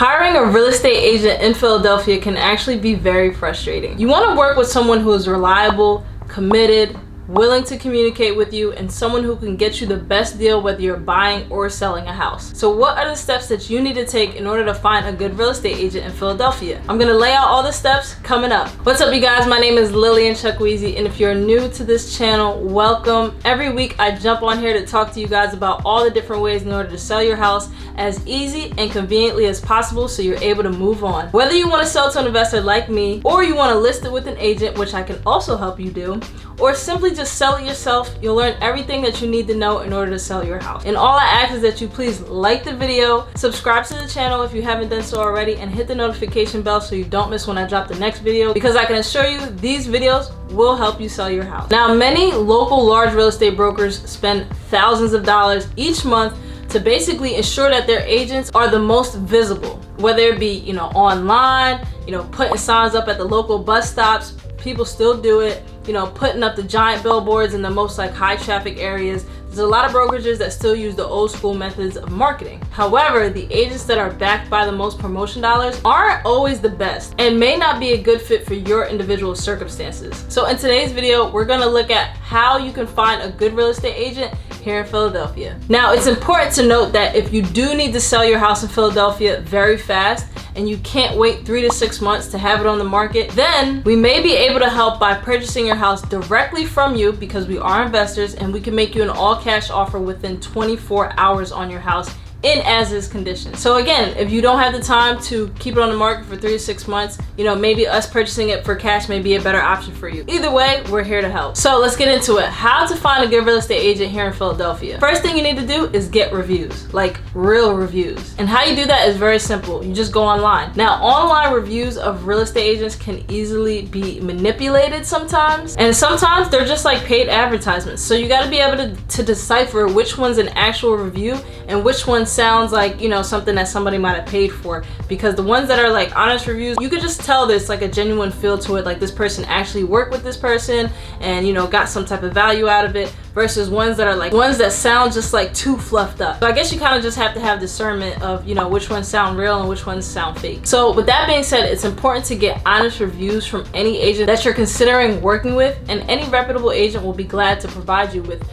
Hiring a real estate agent in Philadelphia can actually be very frustrating. You want to work with someone who is reliable, committed, willing to communicate with you, and someone who can get you the best deal whether you're buying or selling a house. So what are the steps that you need to take in order to find a good real estate agent in Philadelphia? I'm gonna lay out all the steps coming up. What's up, you guys? My name is Lillian Chuckweezy, and if you're new to this channel, welcome. Every week I jump on here to talk to you guys about all the different ways in order to sell your house as easy and conveniently as possible so you're able to move on. Whether you want to sell to an investor like me, or you want to list it with an agent, which I can also help you do, or simply just sell it yourself, you'll learn everything that you need to know in order to sell your house. And all I ask is that you please like the video, subscribe to the channel if you haven't done so already, and hit the notification bell so you don't miss when I drop the next video, because I can assure you these videos will help you sell your house. Now, many local large real estate brokers spend thousands of dollars each month to basically ensure that their agents are the most visible, whether it be, online, putting signs up at the local bus stops. People still do it, putting up the giant billboards in the most high traffic areas. There's a lot of brokerages that still use the old school methods of marketing. However, the agents that are backed by the most promotion dollars aren't always the best and may not be a good fit for your individual circumstances. So in today's video, we're gonna look at how you can find a good real estate agent here in Philadelphia. Now, it's important to note that if you do need to sell your house in Philadelphia very fast, and you can't wait 3 to 6 months to have it on the market, then we may be able to help by purchasing your house directly from you, because we are investors and we can make you an all-cash offer within 24 hours on your house in as-is condition. So again, if you don't have the time to keep it on the market for 3 to 6 months, maybe us purchasing it for cash may be a better option for you. Either way, we're here to help. So let's get into it. How to find a good real estate agent here in Philadelphia. First thing you need to do is get reviews, like real reviews. And how you do that is very simple. You just go online. Now, online reviews of real estate agents can easily be manipulated sometimes, and sometimes they're just like paid advertisements. So you got to be able to decipher which one's an actual review and which one sounds like something that somebody might have paid for, because the ones that are like honest reviews, you could just tell there's like a genuine feel to it, like this person actually worked with this person and got some type of value out of it, versus ones that are like ones that sound just like too fluffed up. So I guess you kind of just have to have discernment of which ones sound real and which ones sound fake. So with that being said, it's important to get honest reviews from any agent that you're considering working with, and any reputable agent will be glad to provide you with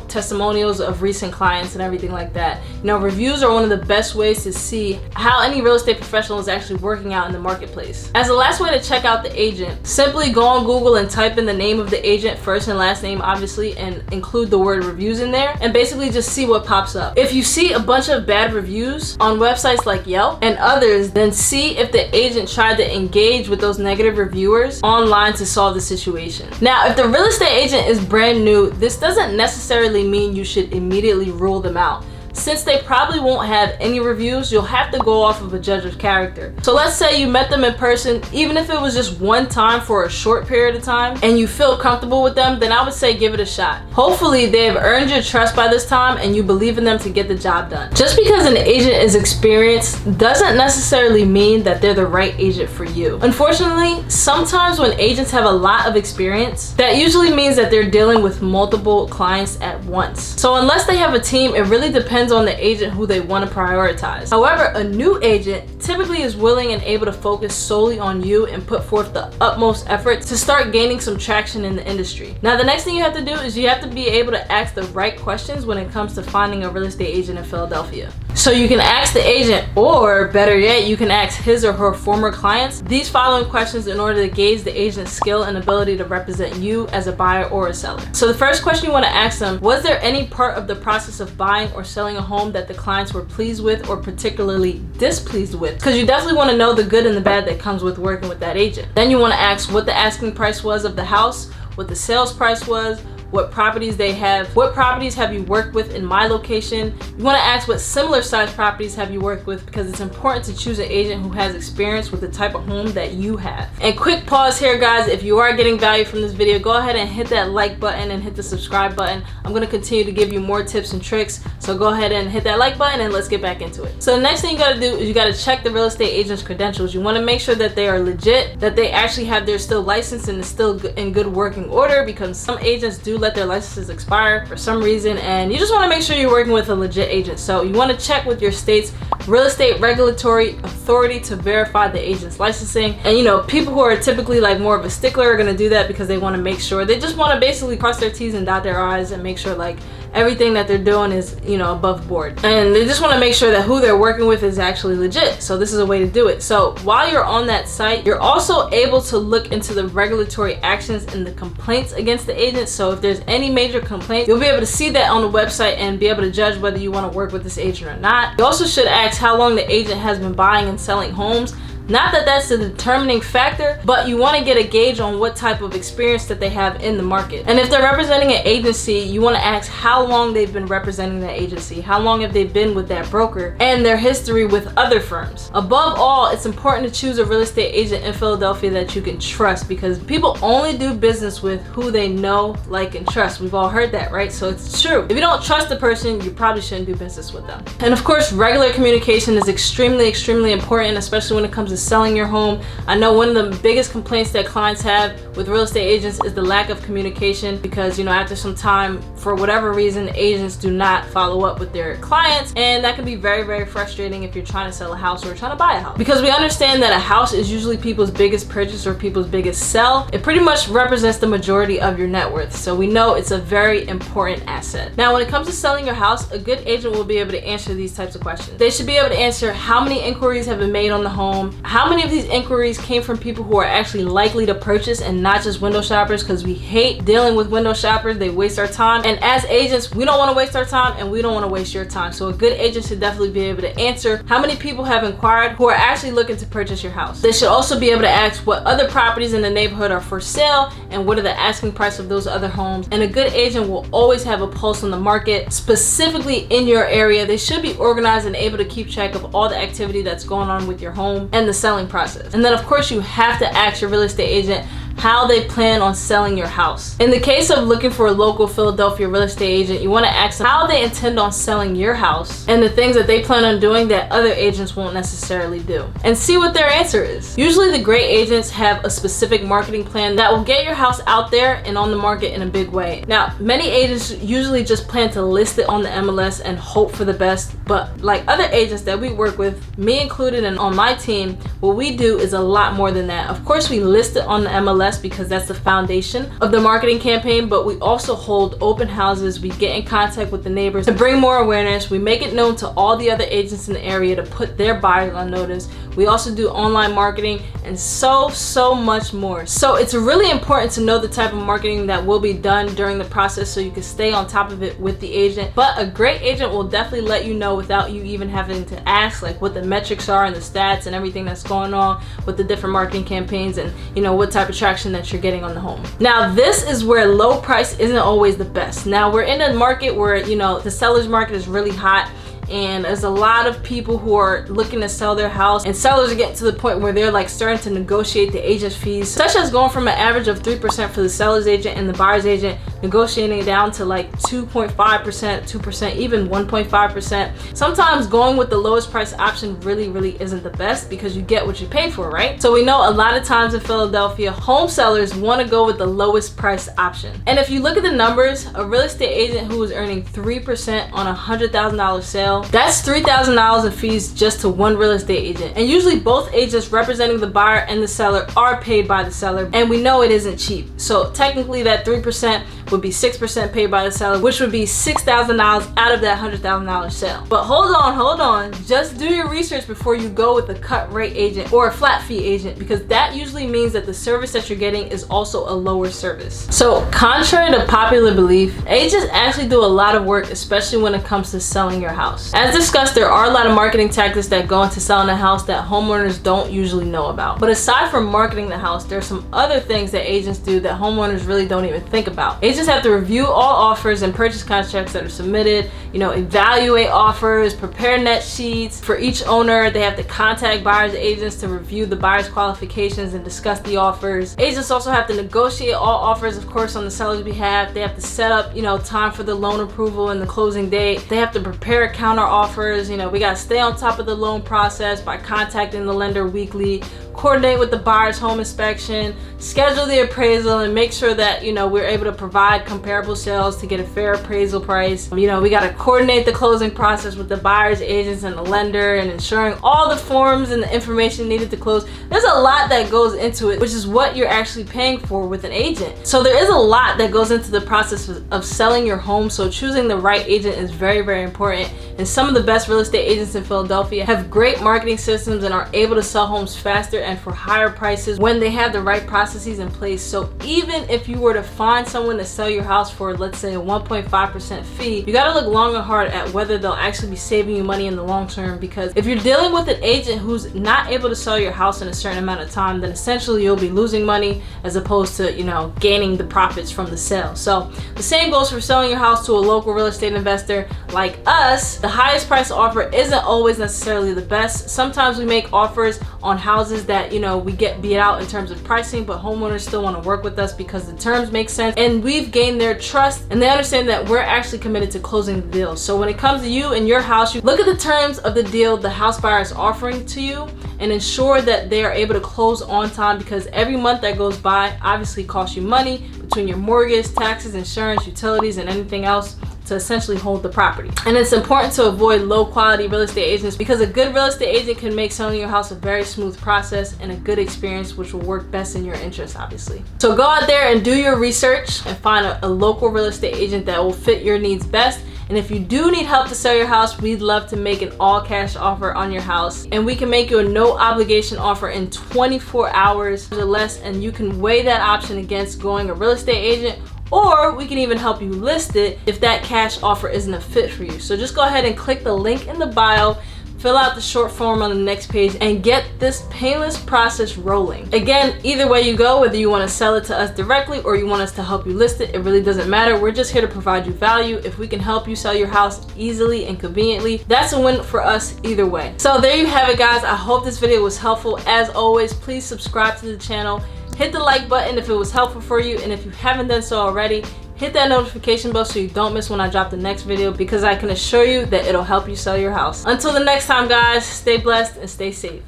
testimonials of recent clients and everything like that. Reviews are one of the best ways to see how any real estate professional is actually working out in the marketplace. As the last way to check out the agent, simply go on Google and type in the name of the agent, first and last name obviously, and include the word reviews in there, and basically just see what pops up. If you see a bunch of bad reviews on websites like Yelp and others, then see if the agent tried to engage with those negative reviewers online to solve the situation. Now, if the real estate agent is brand new, this doesn't necessarily mean you should immediately rule them out. Since they probably won't have any reviews, you'll have to go off of a judge of character. So let's say you met them in person, even if it was just one time for a short period of time, and you feel comfortable with them, then I would say give it a shot. Hopefully they have earned your trust by this time and you believe in them to get the job done. Just because an agent is experienced doesn't necessarily mean that they're the right agent for you. Unfortunately, sometimes when agents have a lot of experience, that usually means that they're dealing with multiple clients at once. So unless they have a team, it really depends on the agent who they want to prioritize. However, a new agent typically is willing and able to focus solely on you and put forth the utmost effort to start gaining some traction in the industry. Now, the next thing you have to do is you have to be able to ask the right questions when it comes to finding a real estate agent in Philadelphia. So you can ask the agent, or better yet, you can ask his or her former clients these following questions in order to gauge the agent's skill and ability to represent you as a buyer or a seller. So the first question you want to ask them: was there any part of the process of buying or selling a home that the clients were pleased with or particularly displeased with? Because you definitely want to know the good and the bad that comes with working with that agent. Then you want to ask what the asking price was of the house, what the sales price was, what properties they have, what properties have you worked with in my location. You want to ask what similar size properties have you worked with, because it's important to choose an agent who has experience with the type of home that you have. And quick pause here, guys, if you are getting value from this video, go ahead and hit that like button and hit the subscribe button. I'm going to continue to give you more tips and tricks, so go ahead and hit that like button and let's get back into it. So the next thing you got to do is you got to check the real estate agent's credentials. You want to make sure that they are legit, that they actually have their still license and is still in good working order, because some agents do let their licenses expire for some reason, and you just want to make sure you're working with a legit agent. So you want to check with your state's real estate regulatory authority to verify the agent's licensing. And you know, people who are typically like more of a stickler are going to do that because they want to make sure, they just want to basically cross their T's and dot their I's and make sure like everything that they're doing is, you know, above board. And they just want to make sure that who they're working with is actually legit. So this is a way to do it. So while you're on that site, you're also able to look into the regulatory actions and the complaints against the agent. So if there's any major complaint, you'll be able to see that on the website and be able to judge whether you want to work with this agent or not. You also should ask how long the agent has been buying and selling homes. Not that that's a determining factor, but you want to get a gauge on what type of experience that they have in the market. And if they're representing an agency, you want to ask how long they've been representing that agency, how long have they been with that broker, and their history with other firms. Above all, it's important to choose a real estate agent in Philadelphia that you can trust, because people only do business with who they know, like, and trust. We've all heard that, right? So it's true. If you don't trust the person, you probably shouldn't do business with them. And of course, regular communication is extremely important, especially when it comes to selling your home. I know one of the biggest complaints that clients have with real estate agents is the lack of communication, because you know, after some time, for whatever reason, agents do not follow up with their clients, and that can be very frustrating if you're trying to sell a house or trying to buy a house, because we understand that a house is usually people's biggest purchase or people's biggest sell. It pretty much represents the majority of your net worth, so we know it's a very important asset. Now when it comes to selling your house, a good agent will be able to answer these types of questions. They should be able to answer how many inquiries have been made on the home, how many of these inquiries came from people who are actually likely to purchase and not just window shoppers, because we hate dealing with window shoppers. They waste our time, and as agents, we don't want to waste our time and we don't want to waste your time. So a good agent should definitely be able to answer how many people have inquired who are actually looking to purchase your house. They should also be able to ask what other properties in the neighborhood are for sale and what are the asking price of those other homes. And a good agent will always have a pulse on the market, specifically in your area. They should be organized and able to keep track of all the activity that's going on with your home and the selling process. And then of course you have to ask your real estate agent how they plan on selling your house. In the case of looking for a local Philadelphia real estate agent, you want to ask them how they intend on selling your house and the things that they plan on doing that other agents won't necessarily do, and see what their answer is. Usually the great agents have a specific marketing plan that will get your house out there and on the market in a big way. Now, many agents usually just plan to list it on the MLS and hope for the best, but like other agents that we work with, me included and on my team, what we do is a lot more than that. Of course, we list it on the MLS because that's the foundation of the marketing campaign, but we also hold open houses. We get in contact with the neighbors to bring more awareness. We make it known to all the other agents in the area to put their buyers on notice. We also do online marketing and so much more. So it's really important to know the type of marketing that will be done during the process so you can stay on top of it with the agent. But a great agent will definitely let you know without you even having to ask, like what the metrics are and the stats and everything that's going on with the different marketing campaigns, and you know, what type of traction that you're getting on the home. Now this is where low price isn't always the best. Now we're in a market where, you know, the seller's market is really hot, and there's a lot of people who are looking to sell their house, and sellers are getting to the point where they're like starting to negotiate the agent fees, such as going from an average of 3% for the seller's agent and the buyer's agent, negotiating it down to like 2.5%, 2%, even 1.5%. Sometimes going with the lowest price option really isn't the best, because you get what you pay for, right? So we know a lot of times in Philadelphia, home sellers want to go with the lowest price option. And if you look at the numbers, a real estate agent who is earning 3% on a $100,000 sale, that's $3,000 in fees just to one real estate agent. And usually both agents representing the buyer and the seller are paid by the seller, and we know it isn't cheap. So technically that 3% would be 6% paid by the seller, which would be $6,000 out of that $100,000 sale. But hold on, just do your research before you go with a cut rate agent or a flat fee agent, because that usually means that the service that you're getting is also a lower service. So contrary to popular belief, agents actually do a lot of work, especially when it comes to selling your house. As discussed, there are a lot of marketing tactics that go into selling a house that homeowners don't usually know about. But aside from marketing the house, there's some other things that agents do that homeowners really don't even think about. Agents have to review all offers and purchase contracts that are submitted, you know, evaluate offers, prepare net sheets for each owner. They have to contact buyers agents to review the buyer's qualifications and discuss the offers. Agents also have to negotiate all offers, of course, on the seller's behalf. They have to set up, you know, time for the loan approval and the closing date. They have to prepare counter offers. You know, we got to stay on top of the loan process by contacting the lender weekly. coordinate with the buyer's home inspection, schedule the appraisal, and make sure that, you know, we're able to provide comparable sales to get a fair appraisal price. You know, we got to coordinate the closing process with the buyer's agents and the lender, and ensuring all the forms and the information needed to close. There's a lot that goes into it, which is what you're actually paying for with an agent. So there is a lot that goes into the process of selling your home. So choosing the right agent is very, very important. And some of the best real estate agents in Philadelphia have great marketing systems and are able to sell homes faster and for higher prices when they have the right processes in place. So even if you were to find someone to sell your house for, let's say, a 1.5% fee, you got to look long and hard at whether they'll actually be saving you money in the long term. Because if you're dealing with an agent who's not able to sell your house in a certain amount of time, then essentially you'll be losing money as opposed to, you know, gaining the profits from the sale. So the same goes for selling your house to a local real estate investor like us. The highest price offer isn't always necessarily the best. Sometimes we make offers on houses that, you know, we get beat out in terms of pricing, but homeowners still want to work with us because the terms make sense and we've gained their trust, and they understand that we're actually committed to closing the deal. So when it comes to you and your house, you look at the terms of the deal the house buyer is offering to you and ensure that they are able to close on time, because every month that goes by obviously costs you money between your mortgage, taxes, insurance, utilities, and anything else to essentially hold the property. And it's important to avoid low quality real estate agents, because a good real estate agent can make selling your house a very smooth process and a good experience, which will work best in your interest, obviously. So go out there and do your research and find a local real estate agent that will fit your needs best. And if you do need help to sell your house, we'd love to make an all cash offer on your house. And we can make you a no obligation offer in 24 hours or less. And you can weigh that option against going a real estate agent, or we can even help you list it if that cash offer isn't a fit for you. So just go ahead and click the link in the bio, fill out the short form on the next page, and get this painless process rolling. Again, either way you go, whether you want to sell it to us directly or you want us to help you list it, it really doesn't matter. We're just here to provide you value. If we can help you sell your house easily and conveniently, that's a win for us either way. So there you have it, guys. I hope this video was helpful. As always, please subscribe to the channel. Hit the like button if it was helpful for you, and if you haven't done so already, hit that notification bell so you don't miss when I drop the next video, because I can assure you that it'll help you sell your house. Until the next time, guys, stay blessed and stay safe.